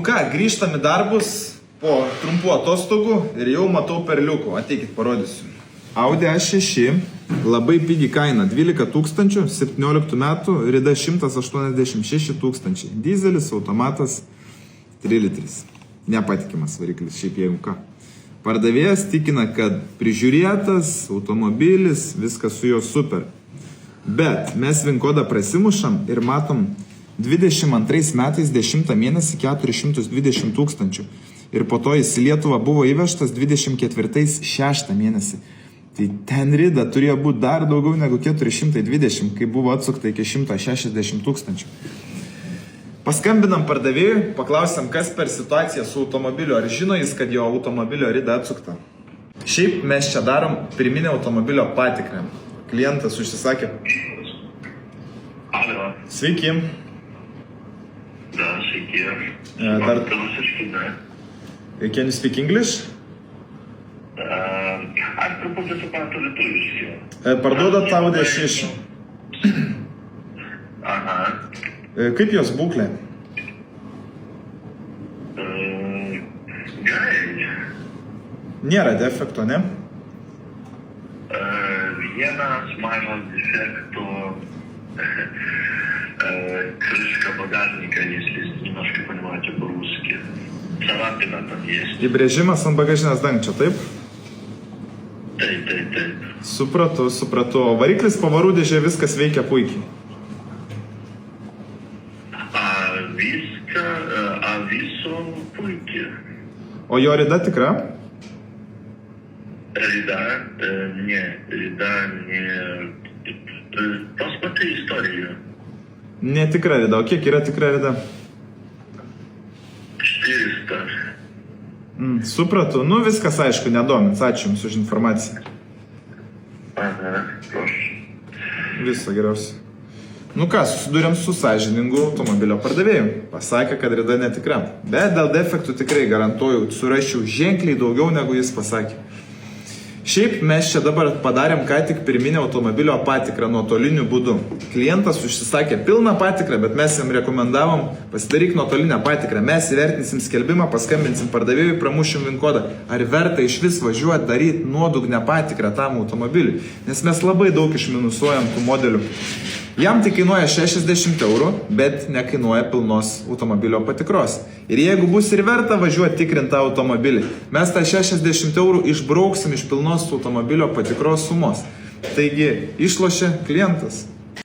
ką, grįžtam į darbus po trumpų atostogų ir jau matau perliukų. Ateikit, parodysiu. Audi A6, labai pigi kaina, 12 000, 17 metų, rida 186 000. Dizelis, automatas, 3 litris. Nepatikimas variklis, šiaip jeigu ką. Pardavėjas tikina, kad prižiūrėtas automobilis, viskas su juo super. Bet mes VIN kodą prasimušam ir matom 22 metais 10 mėnesį 420 000. Ir po to jis į Lietuvą buvo įvežtas 24 6 mėnesį. Tai ten rida turėjo būti dar daugiau negu 420, kai buvo atsukta iki 160 000. Paskambinam pardavėjui, paklausėm, kas per situaciją su automobiliu, ar žino jis, kad jo automobilio rida atsukta. Šiaip mes čia darom pirminę automobilio patikrą. Klientas užsisakė. Alio. Sveiki. Da, sveiki. Dar... Can you speak English? Aš truputį suprantu lietuviškai. Parduodat Audi A6. Aha. Kaip jos būklė? Gerai. Nėra defekto, ne? Vienas mažas defektų. Крышка багажника, если немножко понимаете по-русски. Царапина там есть. Įbrėžimas ant bagažinės dangčio, taip? Taip. Supratau. Variklis, pavarų dėžė, viskas veikia puikiai. Viso puikiai. O jo rida tikra? Rida ne. Tas pati istorija. Netikra rida. O kiek yra tikra rida? 400. Supratau. Nu, viskas aišku, nedomins. Ačiū Jums už informaciją. Aha, prašau. Viso geriausio. Nu ką, susidūrėm su sąžiningu automobilio pardavėju. Pasakė, kad rida netikra. Bet dėl defektų tikrai garantuoju, surasčiau ženkliai daugiau, negu jis pasakė. Šiaip mes čia dabar padarėm ką tik pirminę automobilio patikrą nuotoliniu būdu. Klientas užsisakė pilną patikrą, bet mes jam rekomendavom pasidaryk nuotolinę patikrą. Mes įvertinsim skelbimą, paskambinsim pardavėjui, pramušim VIN kodą. Ar verta iš vis važiuoti daryti nuodugnę patikrą tam automobiliui? Nes mes labai daug išminusuojam tų modelių. Jam tai kainuoja 60 €, bet nekainuoja pilnos automobilio patikros. Ir jeigu bus ir verta važiuoti tikrintą automobilį, mes tą 60 € išbrauksim iš pilnos automobilio patikros sumos. Taigi, išlošia klientas.